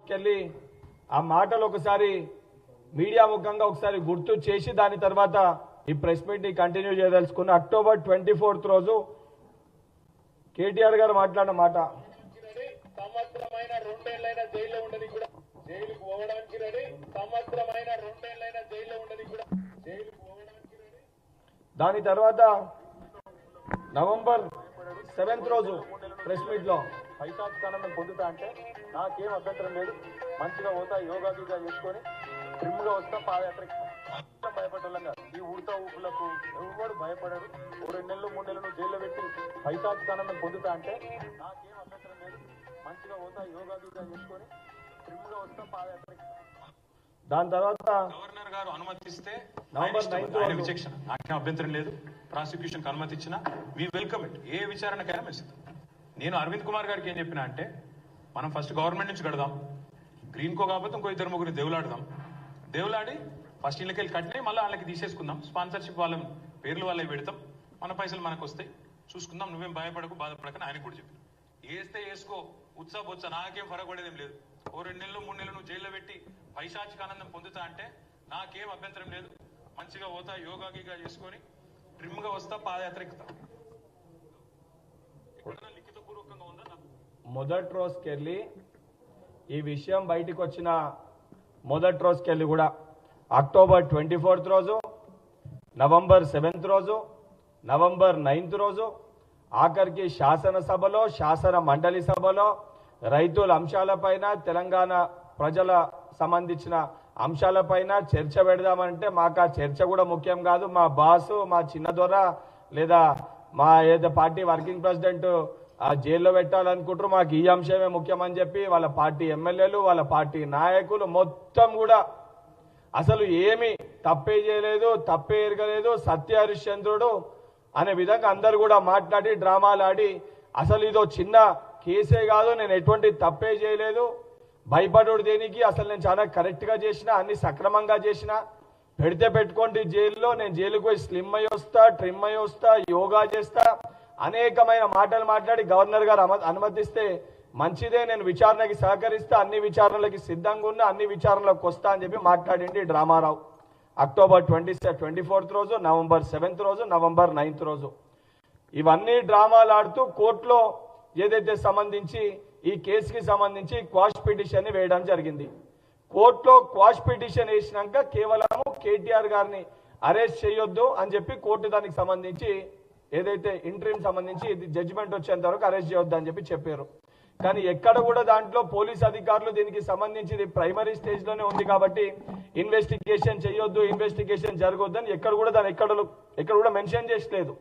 కెళ్ళి ఆ మాటలు ఒకసారి మీడియా ముఖంగా ఒకసారి గుర్తు చేసి దాని తర్వాత ఈ ప్రెస్ మీట్ ని కంటిన్యూ చేయదలుచుకున్న అక్టోబర్ 24 రోజు కేటీఆర్ గారు మాట్లాడిన మాట సంవత్సరమైన 2 ఏళ్లైనా జైల్లో ఉండని కూడా జైలుకు పోవడానికి రెడీ సంవత్సరమైన 2 ఏళ్లైనా జైల్లో ఉండని కూడా జైలుకు పోవడానికి రెడీ దాని తర్వాత నవంబర్ 7th రోజు ప్రెస్ మీట్ లో పైశాచికానందం పొందుతా అంటే నాకేం అభ్యంతరం లేదు. మంచిగా పోతా యోగా గీగా చేసుకొని ట్రిమ్గా వస్తా పాదయాత్రకి భయపడాలంగా ఈ ఉడతా ఊపులకు ఎవరు భయపడాడు. 2 నెలలు 3 నెలలు జైల్లో పెట్టి పైశాచికానందం పొందుతా అంటే నాకేం అభ్యంతరం లేదు. మంచిగా పోతా యోగా గీగా చేసుకొని ట్రిమ్గా వస్తా పాదయాత్రకి. దాని తర్వాత గవర్నర్ గారు అనుమతిస్తే నవంబర్ 9th విచక్షణ నాకేం అభ్యంతరం లేదు. ప్రాసిక్యూషన్ కి అనుమతి ఇచ్చినా వి వెల్కమ్ ఇట్. ఏ విచారణకైనా మేము సిద్ధం. నేను అరవింద్ కుమార్ గారికి ఏం చెప్పినా అంటే మనం ఫస్ట్ గవర్నమెంట్ నుంచి కడదాం, గ్రీన్ కో కాకపోతే ఇంకో 2-3 దేవులాడదాం, దేవులాడి ఫస్ట్ ఇళ్ళకెళ్ళి కట్టినాయి మళ్ళీ వాళ్ళకి తీసేసుకుందాం, స్పాన్సర్షిప్ వాళ్ళ పేర్లు వాళ్ళకి పెడతాం, మన పైసలు మనకు వస్తాయి, చూసుకుందాం, నువ్వేం భయపడకు బాధపడకని ఆయనకు కూడా చెప్పిన. వేస్తే వేసుకో, ఉత్సాహ నాకేం ఫరపడేదేం లేదు. 2 నెలలు 3 నెలలు నువ్వు జైల్లో పెట్టి పైశాచిక ఆనందం పొందుతా అంటే నాకేం అభ్యంతరం లేదు. మంచిగా పోతా యోగా గీగా చేసుకొని ట్రిమ్గా వస్తా పాదయాత్ర ఎక్కుతా. లిఖితపూర్వకంగా ఉందా? మొదటి రోజుకెళ్ళి ఈ విషయం బయటికి వచ్చిన మొదటి రోజుకెళ్ళి కూడా అక్టోబర్ 24th రోజు, నవంబర్ 7th రోజు, నవంబర్ 9th రోజు, ఆఖరికి శాసనసభలో శాసన మండలి సభలో రైతుల అంశాలపైన తెలంగాణ ప్రజల సంబంధించిన అంశాలపైన చర్చ పెడదామంటే మాకు ఆ చర్చ కూడా ముఖ్యం కాదు. మా బాసు, మా చిన్న దొర లేదా మా ఏదో పార్టీ వర్కింగ్ ప్రెసిడెంట్ ఆ జైల్లో పెట్టాలనుకుంటారు, మాకు ఈ అంశమే ముఖ్యమని చెప్పి వాళ్ళ పార్టీ ఎమ్మెల్యేలు, వాళ్ళ పార్టీ నాయకులు మొత్తం కూడా అసలు ఏమి తప్పే చేయలేదు, తప్పే ఎరగలేదు, సత్య హరిశ్చంద్రుడు అనే విధంగా అందరు కూడా మాట్లాడి డ్రామాలు ఆడి అసలు ఇదో చిన్న కేసే కాదు, నేను ఎటువంటి తప్పే చేయలేదు, భయపడు దేనికి, అసలు నేను చాలా కరెక్ట్గా చేసిన, అన్ని సక్రమంగా చేసిన, పెడితే పెట్టుకోండి జైల్లో, నేను జైలుకు పోయి స్లిమ్ అయ్యి వస్తా, ట్రిమ్ అయ్యి వస్తా, యోగా చేస్తా, అనేకమైన మాటలు మాట్లాడి గవర్నర్ గారు అనుమతిస్తే మంచిదే, నేను విచారణకి సహకరిస్తా, అన్ని విచారణలకి సిద్ధంగా ఉన్నా, అన్ని విచారణలకు వస్తా అని చెప్పి మాట్లాడింది డ్రామారావు. అక్టోబర్ 24th రోజు, నవంబర్ 7th రోజు, నవంబర్ 9th రోజు ఇవన్నీ డ్రామాలు ఆడుతూ కోర్టులో ఏదైతే సంబంధించి ఈ కేసుకి సంబంధించి క్వాష్ పిటిషన్ వేయడం జరిగింది. కోర్టులో క్వాష్ పిటిషన్ వేసినాక కేవలం కేటీఆర్ గారిని అరెస్ట్ చేయొద్దు అని చెప్పి కోర్టు దానికి సంబంధించి ఏదైతే ఇంట్రీమ్ సంబంధించి ఇది జడ్జిమెంట్ వచ్చేంత వరకు అరెస్ట్ చేయొద్దు అని చెప్పి చెప్పారు. కానీ ఎక్కడ కూడా దాంట్లో పోలీస్ అధికారులు దీనికి సంబంధించి ఇది ప్రైమరీ స్టేజ్ లోనే ఉంది కాబట్టి ఇన్వెస్టిగేషన్ చేయొద్దు, ఇన్వెస్టిగేషన్ జరగొద్దు అని ఎక్కడ కూడా దాని ఎక్కడ కూడా మెన్షన్ చేసలేదు.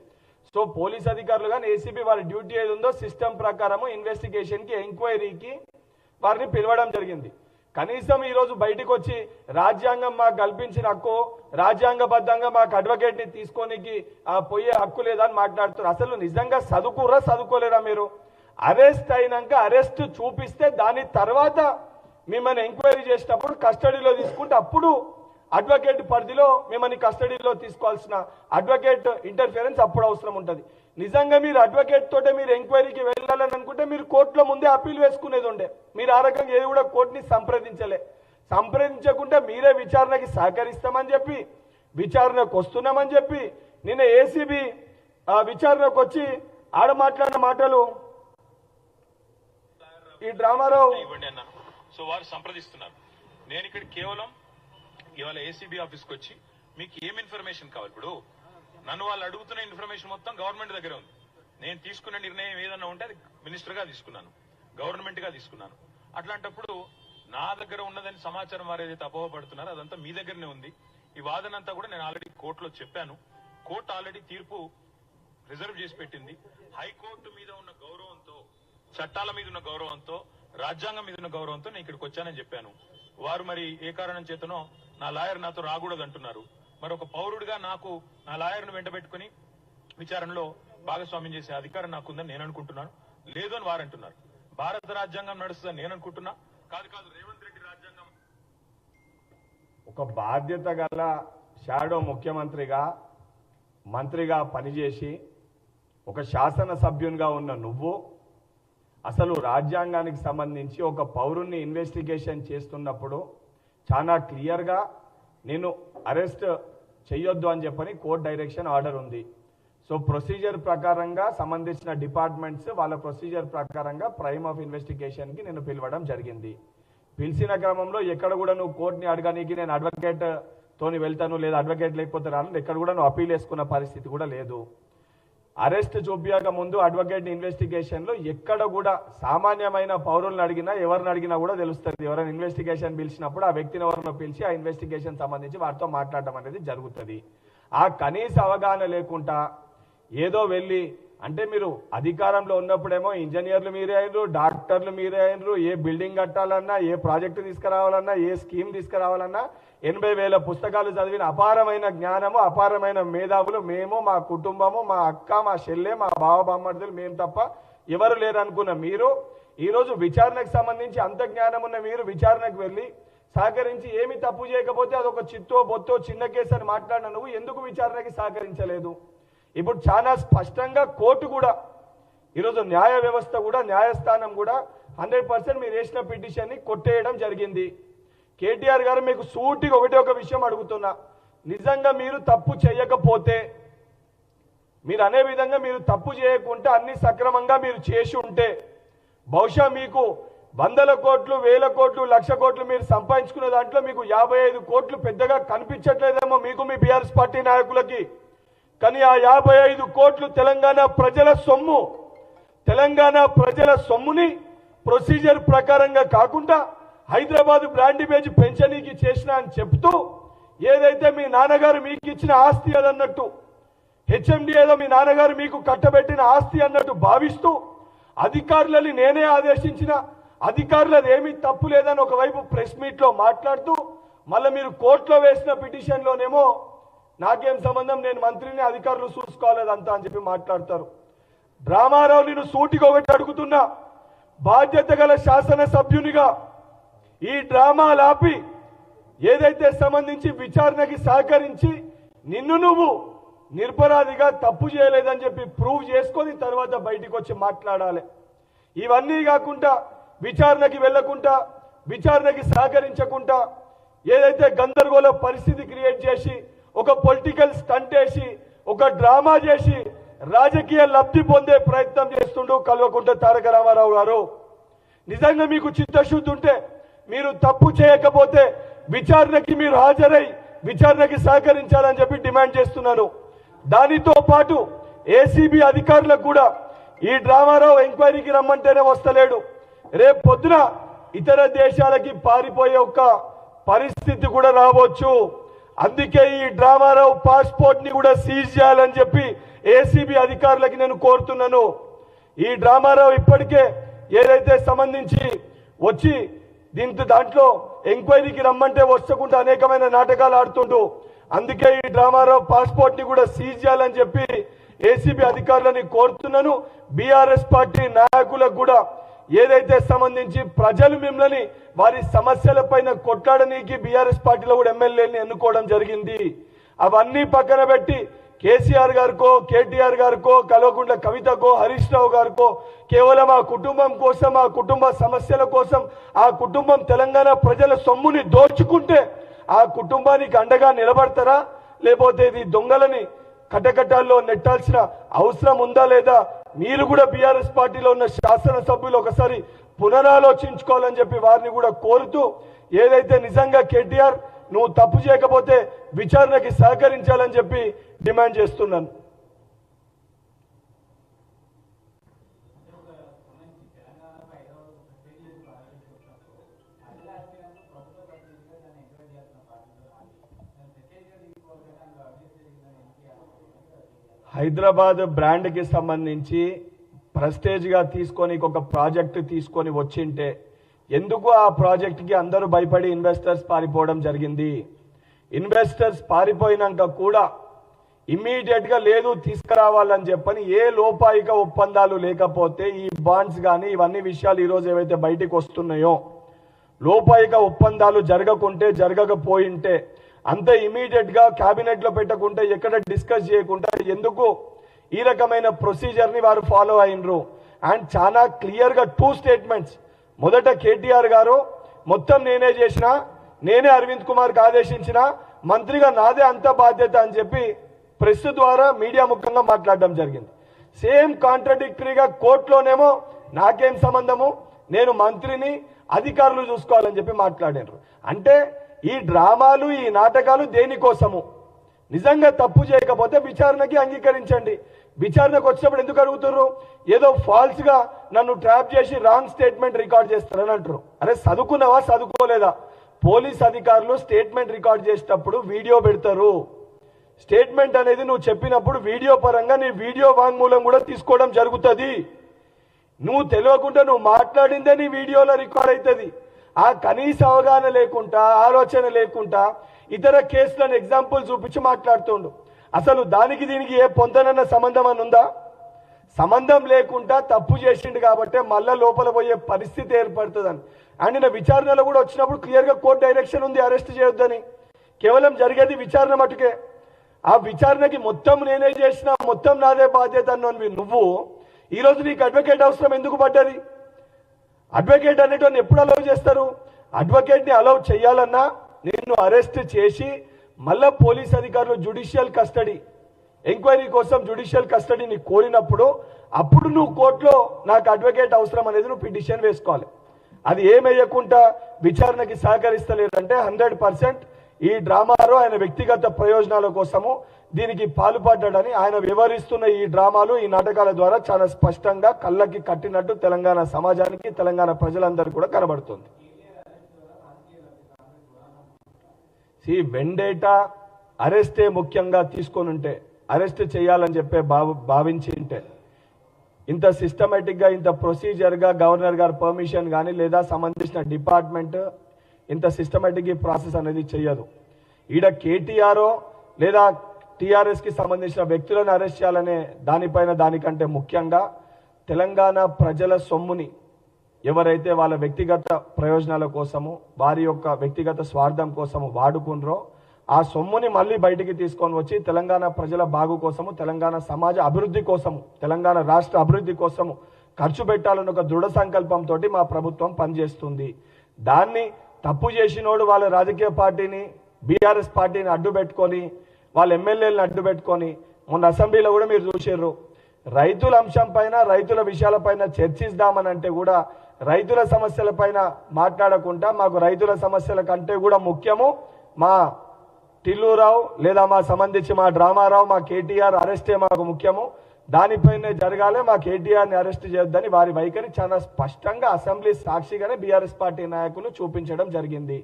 సో పోలీస్ అధికారులు కానీ ఏసీబీ వారి డ్యూటీ ఏది ఉందో సిస్టమ్ ప్రకారము ఇన్వెస్టిగేషన్కి, ఎంక్వైరీకి వారిని పిలవడం జరిగింది. కనీసం ఈరోజు బయటకు వచ్చి రాజ్యాంగం మాకు కల్పించిన హక్కు, రాజ్యాంగబద్ధంగా మాకు అడ్వకేట్ని తీసుకోనికి పోయే హక్కు లేదని మాట్లాడుతున్నారు. అసలు నిజంగా చదువుకురా చదువుకోలేరా మీరు? అరెస్ట్ అయినాక అరెస్ట్ చూపిస్తే దాని తర్వాత మిమ్మల్ని ఎంక్వైరీ చేసినప్పుడు కస్టడీలో తీసుకుంటే అప్పుడు అడ్వకేట్ పరిధిలో మిమ్మల్ని కస్టడీలో తీసుకోవాల్సిన అడ్వకేట్ ఇంటర్ఫిరెన్స్ అప్పుడు అవసరం ఉంటుంది. నిజంగా మీరు అడ్వకేట్ తోటే మీరు ఎంక్వైరీకి వెళ్ళాలని అనుకుంటే మీరు కోర్టులో ముందే అప్పీల్ వేసుకునేది ఉండే. మీరు ఆ రకంగా ఏది కూడా కోర్టుని సంప్రదించకుండా మీరే విచారణకి సహకరిస్తామని చెప్పి, విచారణకు వస్తున్నామని చెప్పి నిన్న ఏసీబీ విచారణకు వచ్చి ఆడ మాట్లాడిన మాటలు ఈ డ్రామాలో ఇవ్వండి అన్నాను. సో వారు సంప్రదిస్తున్నారు. నేను ఇక్కడ కేవలం ఇవాళ ఏసీబీ ఆఫీస్కి వచ్చి మీకు ఏం ఇన్ఫర్మేషన్ కావాలి, ఇప్పుడు నన్ను వాళ్ళు అడుగుతున్న ఇన్ఫర్మేషన్ మొత్తం గవర్నమెంట్ దగ్గర ఉంది. నేను తీసుకున్న నిర్ణయం ఏదన్నా ఉంటే అది మినిస్టర్గా తీసుకున్నాను, గవర్నమెంట్గా తీసుకున్నాను. అట్లాంటప్పుడు నా దగ్గర ఉన్నదని సమాచారం వారు ఏదైతే అపోహపడుతున్నారో అదంతా మీ దగ్గరనే ఉంది. ఈ వాదన అంతా కూడా నేను ఆల్రెడీ కోర్టులో చెప్పాను. కోర్టు ఆల్రెడీ తీర్పు రిజర్వ్ చేసి పెట్టింది. హైకోర్టు మీద ఉన్న గౌరవంతో, చట్టాల మీద ఉన్న గౌరవంతో, రాజ్యాంగం మీద ఉన్న గౌరవంతో నేను ఇక్కడికి వచ్చానని చెప్పాను. వారు మరి ఏ కారణం చేతనో నా లాయర్ నాతో రాకూడదు అంటున్నారు. మరి ఒక పౌరుడిగా నాకు నా లాయర్ను వెంటబెట్టుకుని విచారణలో భాగస్వామ్యం చేసే అధికారం నాకుందని నేను అనుకుంటున్నాను. లేదు అని వారు అంటున్నారు. భారత రాజ్యాంగం నడుస్తుందని నేను అనుకుంటున్నా. కాదు రేవంత్ రెడ్డి రాజ్యాంగం. ఒక బాధ్యత గల షాడో ముఖ్యమంత్రిగా, మంత్రిగా పనిచేసి ఒక శాసనసభ్యునిగా ఉన్న నువ్వు అసలు రాజ్యాంగానికి సంబంధించి ఒక పౌరుణ్ణి ఇన్వెస్టిగేషన్ చేస్తున్నప్పుడు చాలా క్లియర్గా నేను అరెస్ట్ చేయొద్దు అని చెప్పని కోర్ట్ డైరెక్షన్ ఆర్డర్ ఉంది. సో ప్రొసీజర్ ప్రకారంగా సంబంధించిన డిపార్ట్మెంట్స్ వాళ్ళ ప్రొసీజర్ ప్రకారంగా ప్రైమ్ ఆఫ్ ఇన్వెస్టిగేషన్కి నేను పిలవడం జరిగింది. పిలిచిన క్రమంలో ఎక్కడ కూడా నువ్వు కోర్టుని అడగడానికి నేను అడ్వకేట్ తోని వెళ్తాను లేదా అడ్వకేట్ లేకపోతే రాను, ఎక్కడ కూడా నువ్వు అప్పీల్ వేసుకున్న పరిస్థితి కూడా లేదు. అరెస్ట్ చూపించక ముందు అడ్వకేట్ ఇన్వెస్టిగేషన్లో ఎక్కడ కూడా సామాన్యమైన పౌరులను అడిగినా ఎవరిని అడిగినా కూడా తెలుస్తుంది. ఎవరైనా ఇన్వెస్టిగేషన్ పిలిచినప్పుడు ఆ వ్యక్తిని ఎవరినో పిలిచి ఆ ఇన్వెస్టిగేషన్ సంబంధించి వారితో మాట్లాడడం అనేది జరుగుతుంది. ఆ కనీస అవగాహన లేకుండా ఏదో వెళ్ళి అంటే మీరు అధికారంలో ఉన్నప్పుడేమో ఇంజనీర్లు మీరే అయినరు, డాక్టర్లు మీరే అయినరు, ఏ బిల్డింగ్ కట్టాలన్నా ఏ ప్రాజెక్టు తీసుకురావాలన్నా ఏ స్కీమ్ తీసుకురావాలన్నా 80,000 పుస్తకాలు చదివిన అపారమైన జ్ఞానము అపారమైన మేధావులు మేము, మా కుటుంబము, మా అక్క, మా చెల్లె, మా బావ బామ్మర్దులు మేము తప్ప ఎవరు లేరు అనుకున్న మీరు ఈరోజు విచారణకు సంబంధించి అంత జ్ఞానం ఉన్న మీరు విచారణకు వెళ్ళి సహకరించి ఏమి తప్పు చేయకపోతే అదొక చిత్తో బొత్తో చిన్న కేసు అని మాట్లాడిన నువ్వు ఎందుకు విచారణకి సహకరించలేదు? ఇప్పుడు చాలా స్పష్టంగా కోర్టు కూడా ఈరోజు న్యాయ వ్యవస్థ కూడా న్యాయస్థానం కూడా 100% మీరు వేసిన పిటిషన్ని కొట్టేయడం జరిగింది. కేటీఆర్ గారు మీకు సూటిగా ఒక విషయం అడుగుతున్నా, నిజంగా మీరు తప్పు చేయకపోతే మీరు అనే విధంగా మీరు తప్పు చేయకుంటే అన్ని సక్రమంగా మీరు చేసి ఉంటే బహుశా మీకు 100 కోట్లు 1000 కోట్లు 1,00,000 కోట్లు మీరు సంపాదించుకునే దాంట్లో మీకు 55 కోట్లు పెద్దగా కనిపించట్లేదేమో మీకు మీ బీఆర్ఎస్ పార్టీ నాయకులకి. కానీ ఆ 55 కోట్లు తెలంగాణ ప్రజల సొమ్ము, తెలంగాణ ప్రజల సొమ్ముని ప్రొసీజర్ ప్రకారంగా కాకుండా హైదరాబాద్ బ్రాండ్ ఇమేజ్ పెంచనీకి చేసిన అని చెప్తూ ఏదైతే మీ నాన్నగారు మీకు ఇచ్చిన ఆస్తి అదన్నట్టు హెచ్ఎండి ఏదో మీ నాన్నగారు మీకు కట్టబెట్టిన ఆస్తి అన్నట్టు భావిస్తూ అధికారులని నేనే ఆదేశించిన అధికారులది ఏమీ తప్పు లేదని ఒకవైపు ప్రెస్ మీట్లో మాట్లాడుతూ మళ్ళీ మీరు కోర్టులో వేసిన పిటిషన్లోనేమో నాకేం సంబంధం, నేను మంత్రిని, అధికారులు చూసుకోలేదంతా అని చెప్పి మాట్లాడతారు. రామారావు నేను సూటిగా ఒకటి అడుగుతున్నా, బాధ్యత గల శాసనసభ్యునిగా ఈ డ్రామాలు ఆపి ఏదైతే సంబంధించి విచారణకి సహకరించి నిన్ను నువ్వు నిరపరాధిగా తప్పు చేయలేదని చెప్పి ప్రూవ్ చేసుకొని తర్వాత బయటికి వచ్చి మాట్లాడాలి. ఇవన్నీ కాకుండా విచారణకి వెళ్లకుండా విచారణకి సహకరించకుండా ఏదైతే గందరగోళ పరిస్థితి క్రియేట్ చేసి ఒక పొలిటికల్ స్టంట్ వేసి ఒక డ్రామా చేసి రాజకీయ లబ్ధి పొందే ప్రయత్నం చేస్తుండు కల్వకుంట్ల తారక రామారావు గారు. నిజంగా మీకు చిత్తశుద్ధి ఉంటే మీరు తప్పు చేయకపోతే విచారణకి మీరు హాజరై విచారణకి సహకరించాలని చెప్పి డిమాండ్ చేస్తున్నాను. దానితో పాటు ఏసీబీ అధికారులకు కూడా ఈ డ్రామారావు ఎంక్వైరీకి రమ్మంటేనే వస్తలేడు, రేపు పొద్దున ఇతర దేశాలకి పారిపోయే ఒక పరిస్థితి కూడా రావచ్చు. అందుకే ఈ డ్రామారావు పాస్పోర్ట్ ని కూడా సీజ్ చేయాలని చెప్పి ఏసీబీ అధికారులకి నేను కోరుతున్నాను. ఈ డ్రామారావు ఇప్పటికే ఏదైతే సంబంధించి వచ్చి దాంట్లో ఎంక్వైరీకి రమ్మంటే వచ్చకుండా అనేకమైన నాటకాలు ఆడుతుండు. అందుకే ఈ డ్రామారావు పాస్పోర్ట్ ని కూడా సీజ్ చేయాలని చెప్పి ఏసీబీ అధికారులని కోరుతున్నాను. బీఆర్ఎస్ పార్టీ నాయకులకు కూడా ఏదైతే సంబంధించి ప్రజలు మిమ్మల్ని వారి సమస్యల పైన కొట్లాడనీకి బీఆర్ఎస్ పార్టీలో కూడా ఎమ్మెల్యేని ఎన్నుకోవడం జరిగింది. అవన్నీ పక్కన పెట్టి కేసీఆర్ గారికో కేటీఆర్ గారికో కల్వకుంట్ల కవితకో హరీష్ రావు గారికో కేవలం ఆ కుటుంబం కోసం ఆ కుటుంబ సమస్యల కోసం ఆ కుటుంబం తెలంగాణ ప్రజల సొమ్ముని దోచుకుంటే ఆ కుటుంబానికి అండగా నిలబడతారా, లేకపోతే ఇది దొంగలని కటకటాల్లో నెట్టాల్సిన అవసరం ఉందా లేదా? మీరు కూడా బీఆర్ఎస్ పార్టీలో ఉన్న శాసనసభ్యులు ఒకసారి పునరాలోచించుకోవాలని చెప్పి వారిని కూడా కోరుతూ ఏదైతే నిజంగా కేటీఆర్ నువ్వు తప్పు చేయకపోతే విచారణకి సహకరించాలని చెప్పి డిమాండ్ చేస్తున్నాను. హైదరాబాద్ బ్రాండ్ కి సంబంధించి ప్రెస్టేజ్ గా తీసుకొని ఒక ప్రాజెక్ట్ తీసుకొని వచ్చింటే ఎందుకు ఆ ప్రాజెక్ట్ కి అందరూ భయపడి ఇన్వెస్టర్స్ పారిపోవడం జరిగింది? ఇన్వెస్టర్స్ పారిపోయినాక కూడా ఇమ్మీడియట్ గా లేదు తీసుకురావాలని చెప్పని ఏ లోపాయిక ఒప్పందాలు లేకపోతే ఈ బాండ్స్ కానీ ఇవన్నీ విషయాలు ఈరోజు ఏవైతే బయటికి వస్తున్నాయో లోపాయిక ఒప్పందాలు జరగకపోయింటే అంత ఇమీడియట్ గా కేబినెట్ లో పెట్టకుండా ఎక్కడ డిస్కస్ చేయకుండా ఎందుకు ఈ రకమైన ప్రొసీజర్ ని వారు ఫాలో అయినరు? అండ్ చాలా క్లియర్గా 2 స్టేట్మెంట్స్. మొదట కేటీఆర్ గారు మొత్తం నేనే చేసిన, నేనే అరవింద్ కుమార్కి ఆదేశించిన, మంత్రిగా నాదే అంత బాధ్యత అని చెప్పి ప్రెస్ ద్వారా మీడియా ముఖంగా మాట్లాడడం జరిగింది. సేమ్ కాంట్రడిక్టరీగా కోర్టులోనేమో నాకేం సంబంధము, నేను మంత్రిని, అధికారులు చూసుకోవాలని చెప్పి మాట్లాడారు. అంటే ఈ డ్రామాలు, ఈ నాటకాలు దేనికోసము? నిజంగా తప్పు చేయకపోతే విచారణకి అంగీకరించండి. విచారణకు వచ్చినప్పుడు ఎందుకు అడుగుతున్నారు? ఏదో ఫాల్స్ గా నన్ను ట్రాప్ చేసి రాంగ్ స్టేట్మెంట్ రికార్డ్ చేస్తారని అంటారు. అరే చదువుకున్నావా, చదువుకోలేదా? పోలీస్ అధికారులు స్టేట్మెంట్ రికార్డ్ చేసేటప్పుడు వీడియో పెడతారు. స్టేట్మెంట్ అనేది నువ్వు చెప్పినప్పుడు వీడియో పరంగా నీ వీడియో వాంగ్మూలం కూడా తీసుకోవడం జరుగుతుంది. నువ్వు తెలియకుండా నువ్వు మాట్లాడిందే నీ వీడియోలో రికార్డ్ అవుతుంది. ఆ కనీస అవగాహన లేకుండా, ఆలోచన లేకుండా ఇతర కేసులను ఎగ్జాంపుల్ చూపించి మాట్లాడుతుండు. అసలు దానికి దీనికి ఏ పొందనన్న సంబంధం అని ఉందా? సంబంధం లేకుండా తప్పు చేసిండు కాబట్టి మళ్ళా లోపల పోయే పరిస్థితి ఏర్పడుతుందని. అండ్ నిన్న విచారణలో కూడా వచ్చినప్పుడు క్లియర్గా కోర్టు డైరెక్షన్ ఉంది అరెస్ట్ చేయొద్దని. కేవలం జరిగేది విచారణ మటుకే. ఆ విచారణకి మొత్తం నేనే చేసిన, మొత్తం నాదే బాధ్యత అన్నవి నువ్వు ఈరోజు నీకు అడ్వకేట్ అవసరం ఎందుకు పడ్డది? అడ్వకేట్ అనేటువంటి ఎప్పుడు అలౌ చేస్తారు? అడ్వకేట్ని అలౌ చేయాలన్నా నిన్ను అరెస్ట్ చేసి మళ్ళా పోలీస్ అధికారులు జ్యుడిషియల్ కస్టడీ, ఎంక్వైరీ కోసం జ్యుడిషియల్ కస్టడీని కోరినప్పుడు అప్పుడు నువ్వు కోర్టులో నాకు అడ్వకేట్ అవసరం అనేది నువ్వు పిటిషన్ వేసుకోవాలి. అది ఏమేయకుండా విచారణకి సహకరిస్తలేదంటే 100% ఈ డ్రామాలో ఆయన వ్యక్తిగత ప్రయోజనాల కోసము దీనికి పాల్పడ్డాడని ఆయన వివరిస్తున్న ఈ డ్రామాలు, ఈ నాటకాల ద్వారా చాలా స్పష్టంగా కళ్ళకి కట్టినట్టు తెలంగాణ సమాజానికి, తెలంగాణ ప్రజలందరికీ కూడా కనబడుతుంది. వెండేటా అరెస్టే ముఖ్యంగా తీసుకొని ఉంటే, అరెస్ట్ చేయాలని చెప్పే భావించి ఉంటే ఇంత సిస్టమేటిక్గా, ఇంత ప్రొసీజర్గా గవర్నర్ గారు పర్మిషన్ కానీ లేదా సంబంధించిన డిపార్ట్మెంట్ ఇంత సిస్టమేటిక్ ఈ ప్రాసెస్ అనేది చేయదు. ఈడ కేటీఆర్ లేదా టీఆర్ఎస్కి సంబంధించిన వ్యక్తులను అరెస్ట్ చేయాలనే దానికంటే ముఖ్యంగా తెలంగాణ ప్రజల సొమ్ముని ఎవరైతే వాళ్ళ వ్యక్తిగత ప్రయోజనాల కోసము, వారి యొక్క వ్యక్తిగత స్వార్థం కోసము వాడుకున్నారో ఆ సొమ్ముని మళ్ళీ బయటికి తీసుకొని వచ్చి తెలంగాణ ప్రజల బాగు కోసము, తెలంగాణ సమాజ అభివృద్ధి కోసము, తెలంగాణ రాష్ట్ర అభివృద్ధి కోసము ఖర్చు పెట్టాలని ఒక దృఢ సంకల్పంతో మా ప్రభుత్వం పనిచేస్తుంది. దాన్ని తప్పు చేసినోడు వాళ్ళ రాజకీయ పార్టీని, బీఆర్ఎస్ పార్టీని అడ్డు పెట్టుకొని, వాళ్ళ ఎమ్మెల్యేలను అడ్డు పెట్టుకొని, మొన్న అసెంబ్లీలో కూడా మీరు చూసారు, రైతుల అంశం పైన, రైతుల విషయాలపైన చర్చిద్దామని అంటే కూడా రైతుల సమస్యలపైన మాట్లాడకుండా మాకు రైతుల సమస్యల కంటే కూడా ముఖ్యము మా టిల్లురావు లేదా మా సంబంధించి మా డ్రామారావు, మా కేటీఆర్ అరెస్టే మాకు ముఖ్యము, దానిపైనే జరగాలి, మా కేటీఆర్ని అరెస్ట్ చేయొద్దని వారి వైఖరి చాలా స్పష్టంగా అసెంబ్లీ సాక్షిగానే బీఆర్ఎస్ పార్టీ నాయకులు చూపించడం జరిగింది.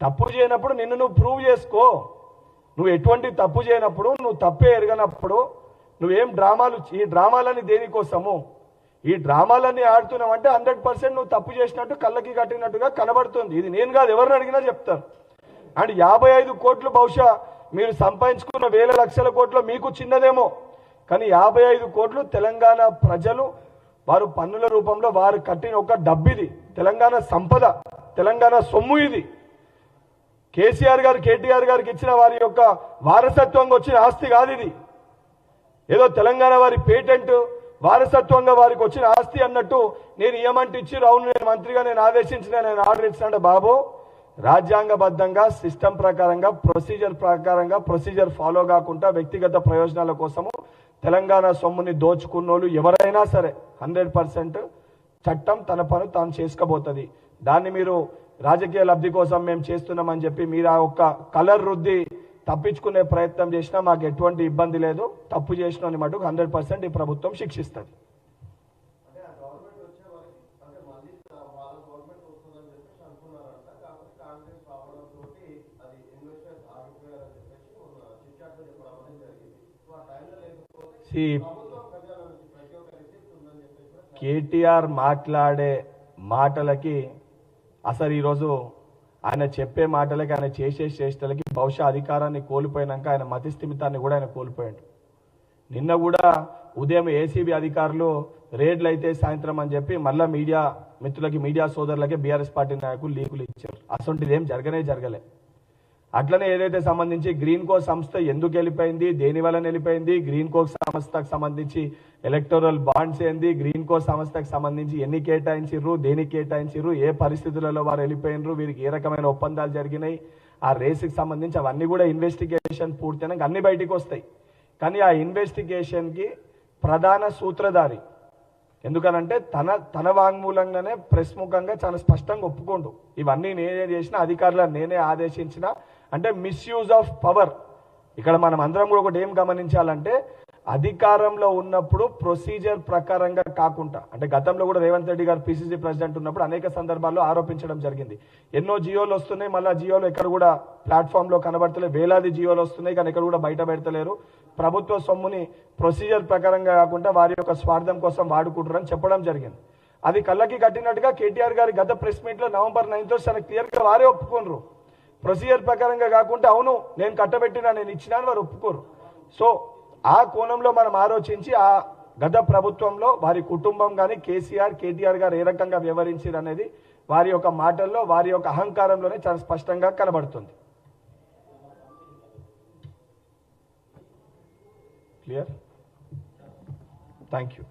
తప్పు చేయనప్పుడు నిన్ను నువ్వు ప్రూవ్ చేసుకో. నువ్వు ఎటువంటి తప్పు చేయనప్పుడు, నువ్వు తప్పే ఎరగనప్పుడు నువ్వేం డ్రామాలు, ఈ డ్రామాలని దేనికోసము? ఈ డ్రామాలన్నీ ఆడుతున్నావు అంటే 100% నువ్వు తప్పు చేసినట్టు కళ్ళకి కట్టినట్టుగా కనబడుతుంది. ఇది నేను కాదు, ఎవరిని అడిగినా చెప్తారు. అండ్ 55 కోట్లు బహుశా మీరు సంపాదించుకున్న వేల లక్షల కోట్లు మీకు చిన్నదేమో, కానీ 55 కోట్లు తెలంగాణ ప్రజలు వారు పన్నుల రూపంలో వారు కట్టిన ఒక డబ్బిది, తెలంగాణ సంపద, తెలంగాణ సొమ్ము. ఇది కేసీఆర్ గారు, కేటీఆర్ గారికి ఇచ్చిన వారి యొక్క వారసత్వంగా వచ్చిన ఆస్తి కాదు. ఇది ఏదో తెలంగాణ వారి పేటెంట్ వారసత్వంగా వారికి వచ్చిన ఆస్తి అన్నట్టు నేను ఏమంటే ఇచ్చిరు, అవును నేను మంత్రిగా నేను ఆదేశించిన, నేను ఆర్డర్ ఇచ్చినంటే బాబు రాజ్యాంగబద్ధంగా సిస్టమ్ ప్రకారంగా ప్రొసీజర్ ఫాలో కాకుండా వ్యక్తిగత ప్రయోజనాల కోసము తెలంగాణ సొమ్ముని దోచుకున్నోళ్ళు ఎవరైనా సరే 100% చట్టం తన పని తాను చేసుకోబోతుంది. దాన్ని మీరు రాజకీయ లబ్ధి కోసం మేము చేస్తున్నామని చెప్పి మీరు ఆ ఒక్క కలర్ రుద్ది తప్పించుకునే ప్రయత్నం చేసినా మాకు ఎటువంటి ఇబ్బంది లేదు. తప్పు చేసిన మటుకు 100% ఈ ప్రభుత్వం శిక్షిస్తుంది. కేటీఆర్ మాట్లాడే మాటలకి అసలు ఈరోజు ఆయన చెప్పే మాటలకి, ఆయన చేసే చేష్టలకి బహుశా అధికారాన్ని కోల్పోయినాక ఆయన మతిస్థిమితాన్ని కూడా ఆయన కోల్పోయాడు. నిన్న కూడా ఉదయం ఏసీబీ అధికారులు రేడ్లు అయితే సాయంత్రం అని చెప్పి మళ్ళా మీడియా మిత్రులకి, మీడియా సోదరులకి బీఆర్ఎస్ పార్టీ నాయకులు లీకులు ఇచ్చారు. అసలు ఏం జరగలే. అట్లనే ఏదైతే సంబంధించి గ్రీన్ కో సంస్థ ఎందుకు వెళ్ళిపోయింది, దేని వల్ల వెళ్ళిపోయింది, గ్రీన్ కో సంస్థకు సంబంధించి ఎలక్టోరల్ బాండ్స్ ఏంది, గ్రీన్ కో సంస్థకు సంబంధించి ఎన్ని కేటాయించిర్రు, దేనికి కేటాయించిర్రు, ఏ పరిస్థితులలో వారు వెళ్ళిపోయినరు, వీరికి ఏ రకమైన ఒప్పందాలు జరిగినాయి, ఆ రేసుకి సంబంధించి అవన్నీ కూడా ఇన్వెస్టిగేషన్ పూర్తయినాక అన్ని బయటికి వస్తాయి. కానీ ఆ ఇన్వెస్టిగేషన్కి ప్రధాన సూత్రధారి ఎందుకనంటే తన వాంగ్మూలంగానే ప్రెస్ ముఖంగా చాలా స్పష్టంగా ఒప్పుకోండు, ఇవన్నీ నేనే చేసిన, అధికారులను నేనే ఆదేశించిన, అంటే మిస్యూజ్ ఆఫ్ పవర్. ఇక్కడ మనం అందరం కూడా ఒకటి ఏం గమనించాలంటే అధికారంలో ఉన్నప్పుడు ప్రొసీజర్ ప్రకారంగా కాకుండా, అంటే గతంలో కూడా రేవంత్ రెడ్డి గారు పిసిసి ప్రెసిడెంట్ ఉన్నప్పుడు అనేక సందర్భాల్లో ఆరోపించడం జరిగింది. ఎన్నో జియోలు వస్తున్నాయి, మళ్ళీ జియోలు ఎక్కడ కూడా ప్లాట్ఫామ్లో కనబడతలేదు, వేలాది జియోలు వస్తున్నాయి కానీ ఎక్కడ కూడా బయట పెడతలేరు, ప్రభుత్వ సొమ్ముని ప్రొసీజర్ ప్రకారంగా కాకుండా వారి యొక్క స్వార్థం కోసం వాడుకుంటారని చెప్పడం జరిగింది. అది కళ్ళకి కట్టినట్టుగా కేటీఆర్ గారి గత ప్రెస్ మీట్లో November 9th చాలా క్లియర్గా వారే ఒప్పుకోరు. ప్రొసీజర్ ప్రకారంగా కాకుండా అవును నేను కట్టబెట్టినా, నేను ఇచ్చినా వారు ఒప్పుకోరు. సో ఆ కోణంలో మనం ఆలోచించి ఆ గత ప్రభుత్వంలో వారి కుటుంబం కానీ కేటీఆర్ గారు ఏ రకంగా వ్యవహరించారు అనేది వారి యొక్క మాటల్లో, వారి యొక్క అహంకారంలోనే చాలా స్పష్టంగా కనబడుతుంది. క్లియర్? Thank you.